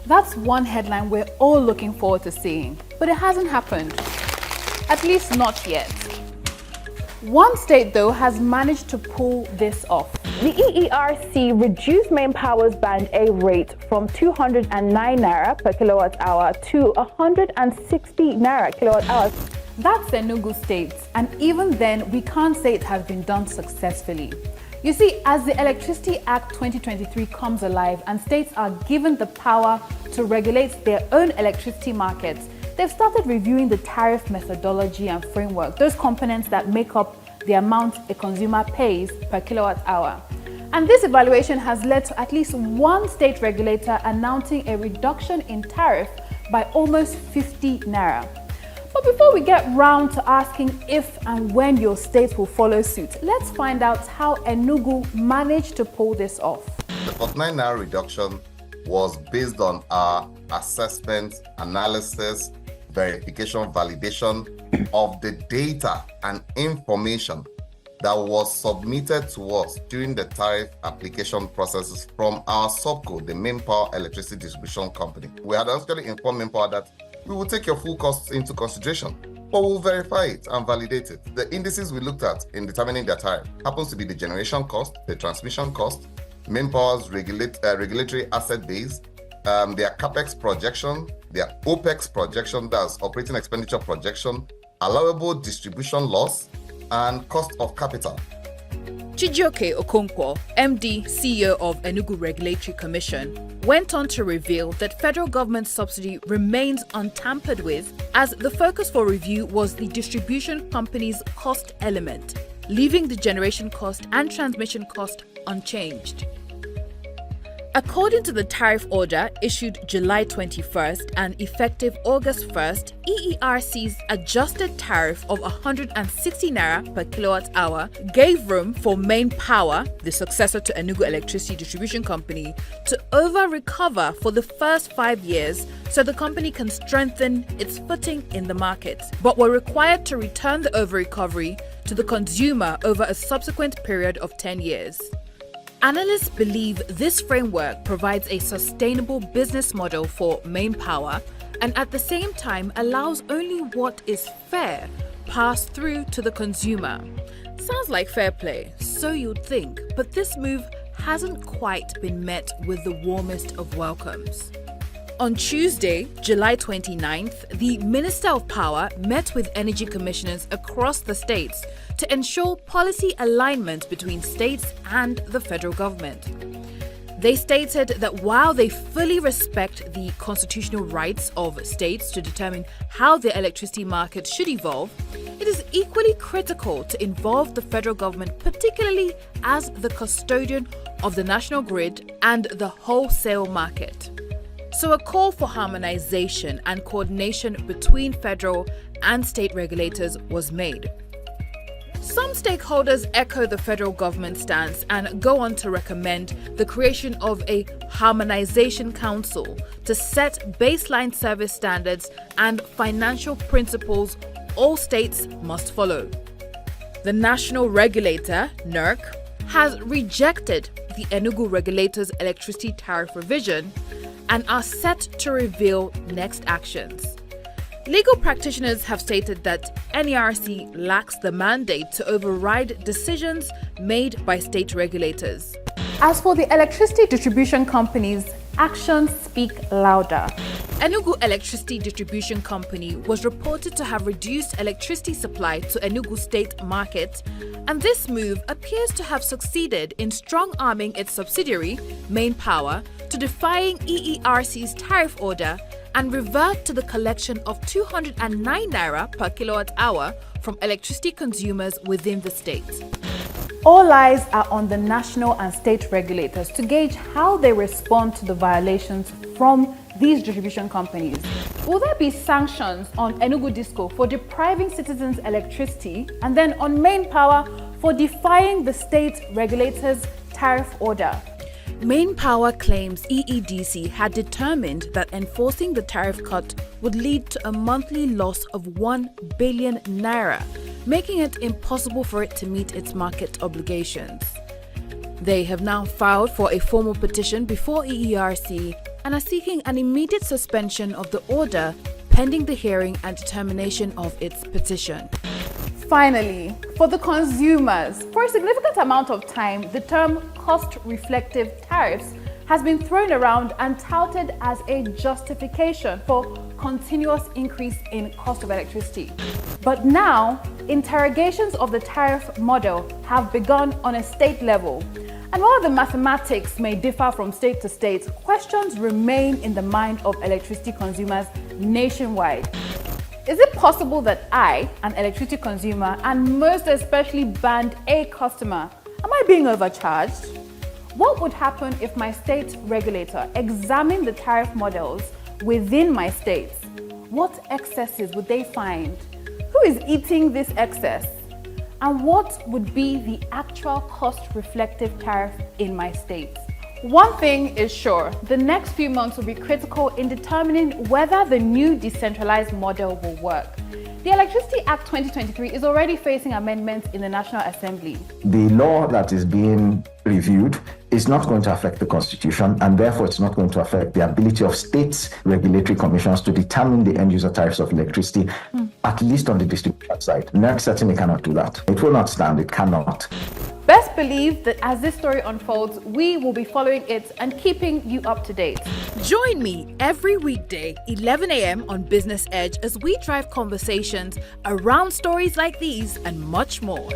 That's one headline we're all looking forward to seeing, but it hasn't happened. At least not yet. One state, though, has managed to pull this off. The EERC reduced MainPower's Band A rate from 209 Naira per kilowatt hour to 160 Naira kilowatt hour. That's Enugu State, and even then, we can't say it has been done successfully. You see, as the Electricity Act 2023 comes alive and states are given the power to regulate their own electricity markets, they've started reviewing the tariff methodology and framework, those components that make up the amount a consumer pays per kilowatt hour. And this evaluation has led to at least one state regulator announcing a reduction in tariff by almost 50 Naira. But before we get round to asking if and when your state will follow suit, let's find out how Enugu managed to pull this off. The 49 Naira reduction was based on our assessment, analysis, verification, validation of the data and information that was submitted to us during the tariff application processes from our subco, the MainPower Electricity Distribution Company. We had actually informed MainPower that we will take your full costs into consideration, but we'll verify it and validate it. The indices we looked at in determining their tariff happens to be the generation cost, the transmission cost, MainPower's regulatory asset base, their CapEx projection, their OpEx projection, that's operating expenditure projection, allowable distribution loss, and cost of capital. Chijioke Okonkwo, MD, CEO of Enugu Regulatory Commission, went on to reveal that federal government subsidy remains untampered with, as the focus for review was the distribution company's cost element, leaving the generation cost and transmission cost unchanged. According to the tariff order issued July 21st and effective August 1st, EERC's adjusted tariff of 160 Naira per kilowatt hour gave room for MainPower, the successor to Enugu Electricity Distribution Company, to over-recover for the first 5 years so the company can strengthen its footing in the market, but were required to return the over-recovery to the consumer over a subsequent period of 10 years. Analysts believe this framework provides a sustainable business model for MainPower and at the same time allows only what is fair pass through to the consumer. Sounds like fair play, so you'd think, but this move hasn't quite been met with the warmest of welcomes. On Tuesday, July 29th, the Minister of Power met with energy commissioners across the states to ensure policy alignment between states and the federal government. They stated that while they fully respect the constitutional rights of states to determine how their electricity market should evolve, it is equally critical to involve the federal government, particularly as the custodian of the national grid and the wholesale market. So a call for harmonization and coordination between federal and state regulators was made. Some stakeholders echo the federal government stance and go on to recommend the creation of a harmonization council to set baseline service standards and financial principles all states must follow. The national regulator, NERC, has rejected the Enugu Regulators' electricity tariff revision and are set to reveal next actions. Legal practitioners have stated that NERC lacks the mandate to override decisions made by state regulators. As for the electricity distribution companies, actions speak louder. Enugu Electricity Distribution Company was reported to have reduced electricity supply to Enugu state market, and this move appears to have succeeded in strong-arming its subsidiary, MainPower, to defying EERC's tariff order and revert to the collection of 209 Naira per kilowatt hour from electricity consumers within the state. All eyes are on the national and state regulators to gauge how they respond to the violations from these distribution companies. Will there be sanctions on Enugu DisCos for depriving citizens electricity, and then on MainPower for defying the state regulators' tariff order? MainPower claims EEDC had determined that enforcing the tariff cut would lead to a monthly loss of 1 billion naira, making it impossible for it to meet its market obligations. They have now filed for a formal petition before EERC and are seeking an immediate suspension of the order pending the hearing and determination of its petition. Finally, for the consumers, for a significant amount of time, the term cost-reflective tariffs has been thrown around and touted as a justification for continuous increase in cost of electricity. But now, interrogations of the tariff model have begun on a state level. And while the mathematics may differ from state to state, questions remain in the mind of electricity consumers nationwide. Is it possible that I, an electricity consumer, and most especially Band A customer, am I being overcharged? What would happen if my state regulator examined the tariff models within my states? What excesses would they find? Who is eating this excess? And what would be the actual cost-reflective tariff in my state? One thing is sure, the next few months will be critical in determining whether the new decentralized model will work. The Electricity Act 2023 is already facing amendments in the National Assembly. The law that is being reviewed is not going to affect the Constitution, and therefore it's not going to affect the ability of states' regulatory commissions to determine the end-user tariffs of electricity, at least on the distribution side. NERC certainly cannot do that. It will not stand, it cannot. Best believe that as this story unfolds, we will be following it and keeping you up to date. Join me every weekday, 11 a.m. on Business Edge as we drive conversations around stories like these and much more.